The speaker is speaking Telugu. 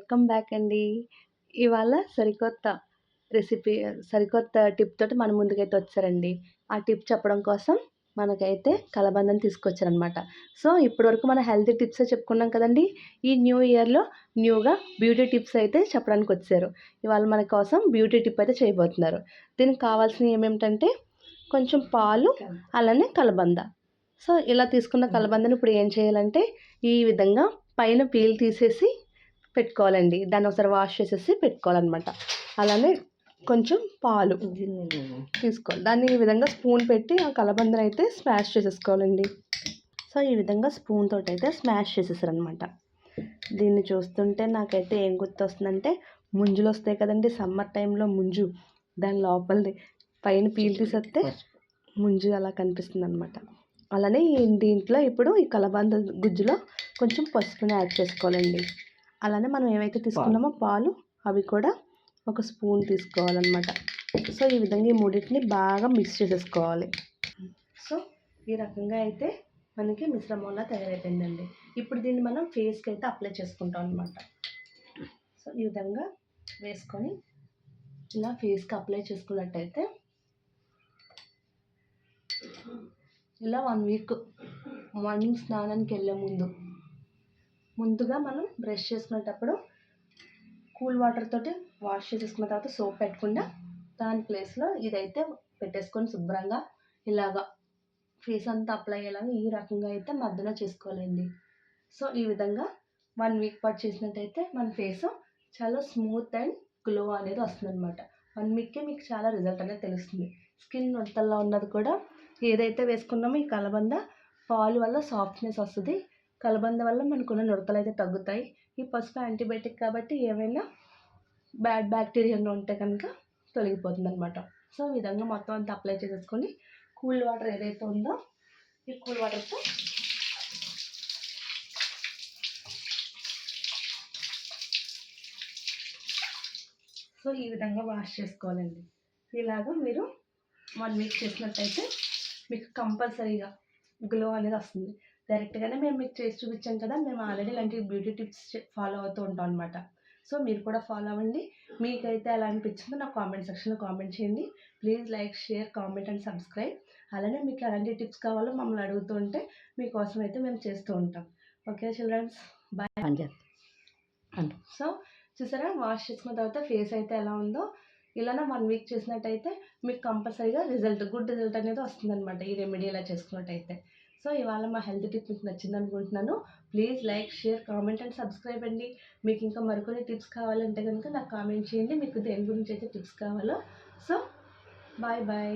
వెల్కమ్ బ్యాక్ అండి. ఇవాళ సరికొత్త టిప్ తోటి మన ముందుకైతే వచ్చారండి. ఆ టిప్ చెప్పడం కోసం మనకైతే కలబందని తీసుకొచ్చారనమాట. సో, ఇప్పటివరకు మన హెల్తీ టిప్సే చెప్పుకున్నాం కదండీ! ఈ న్యూ ఇయర్‌లో న్యూగా బ్యూటీ టిప్స్ అయితే చెప్పడానికొచ్చారు. ఇవాళ మన కోసం బ్యూటీ టిప్ అయితే చేయబోతున్నారు. దీనికి కావాల్సినవి ఏమేమిటంటే కొంచెం పాలు, అలానే కలబంద. సో, ఇలా తీసుకున్న కలబందని ఇప్పుడు ఏం చేయాలంటే ఈ విధంగా పైన పీల్ తీసేసి పెట్టుకోవాలండి. దాన్ని ఒకసారి వాష్ చేసేసి పెట్టుకోవాలన్నమాట. అలానే కొంచెం పాలు తీసుకోవాలి. దాన్ని ఈ విధంగా స్పూన్ పెట్టి ఆ కలబందను అయితే స్మాష్ చేసేసుకోవాలండి. సో, ఈ విధంగా స్పూన్ తోటి అయితే స్మాష్ చేసేసారనమాట. దీన్ని చూస్తుంటే నాకైతే ఏం గుర్తొస్తుందంటే ముంజులు వస్తాయి కదండి, సమ్మర్ టైంలో ముంజు, దాని లోపలిది పైన పీల్ తీసేస్తే ముంజు అలా కనిపిస్తుంది అనమాట. అలానే దీంట్లో ఇప్పుడు ఈ కలబంద గుజ్జులో కొంచెం పసుపుని యాడ్ చేసుకోవాలండి. అలానే మనం ఏవైతే తీసుకున్నామో పాలు, అవి కూడా ఒక స్పూన్ తీసుకోవాలన్నమాట. సో, ఈ విధంగా ఈ మూడింటిని బాగా మిక్స్ చేసేసుకోవాలి. సో, ఈ రకంగా అయితే మనకి మిశ్రమంలా తయారైపోయిందండి. ఇప్పుడు దీన్ని మనం ఫేస్కి అయితే అప్లై చేసుకుంటాం అనమాట. సో, ఈ విధంగా వేసుకొని ఇలా ఫేస్కి అప్లై చేసుకున్నట్టయితే ఇలా 1 వీక్ మార్నింగ్ స్నానానికి వెళ్ళే ముందుగా మనం బ్రష్ చేసుకునేటప్పుడు కూల్ వాటర్ తోటి వాష్ చేసేసుకున్న తర్వాత సోప్ పెట్టకుండా దాని ప్లేస్లో ఇదైతే పెట్టేసుకొని శుభ్రంగా ఇలాగా ఫేస్ అంతా అప్లై అయ్యేలాగా ఈ రకంగా అయితే మధ్యలో చేసుకోవాలండి. సో, ఈ విధంగా 1 వీక్ పాటు చేసినట్టయితే మన ఫేస్ చాలా స్మూత్ అండ్ గ్లో అనేది వస్తుందన్నమాట. 1 వీక్కే మీకు చాలా రిజల్ట్ అనేది తెలుస్తుంది. స్కిన్ నుడతల్లో ఉన్నది కూడా ఏదైతే వేసుకున్నామో ఈ కలబంద పాలు వల్ల సాఫ్ట్నెస్ వస్తుంది. కలబంద వల్ల మనకున్న నుడతలు అయితే తగ్గుతాయి. ఈ పసుపు యాంటీబయాటిక్ కాబట్టి ఏమైనా బ్యాడ్ బ్యాక్టీరియా ఉంటే కనుక తొలగిపోతుంది అనమాట. సో, ఈ విధంగా మొత్తం అంతా అప్లై చేసేసుకొని కూల్ వాటర్ ఏదైతే ఉందో ఈ కూల్ వాటర్తో సో, ఈ విధంగా వాష్ చేసుకోవాలండి. ఇలాగా మీరు 1 వీక్ చేసినట్టయితే మీకు కంపల్సరీగా గ్లో అనేది వస్తుంది. డైరెక్ట్గానే మేము మీకు చేసి చూపించాం కదా, మేము ఆల్రెడీ ఇలాంటి బ్యూటీ టిప్స్ ఫాలో అవుతూ ఉంటాం అనమాట. సో, మీరు కూడా ఫాలో అవ్వండి. మీకైతే ఎలా అనిపించిందో నాకు కామెంట్ సెక్షన్లో కామెంట్ చేయండి. Please like, share, comment and subscribe. అలానే మీకు ఎలాంటి టిప్స్ కావాలో మమ్మల్ని అడుగుతూ ఉంటే మీకోసం అయితే మేము చేస్తూ ఉంటాం. Okay childrens, bye. సో, చూసారా, వాష్ చేసుకున్న తర్వాత ఫేస్ అయితే ఎలా ఉందో ఇలానే 1 వీక్ చేసినట్టయితే మీకు కంపల్సరీగా గుడ్ రిజల్ట్ అనేది వస్తుందన్నమాట ఈ రెమెడీ ఇలా చేసుకున్నట్టయితే. సో, ఇవాళ మా హెల్త్ టిప్ మీకు నచ్చింది అనుకుంటున్నాను. Please like, share, comment and subscribe అండి. మీకు ఇంకా మరికొన్ని టిప్స్ కావాలంటే కనుక నాకు కామెంట్ చేయండి, మీకు దేని గురించి అయితే టిప్స్ కావాలో. So, bye bye.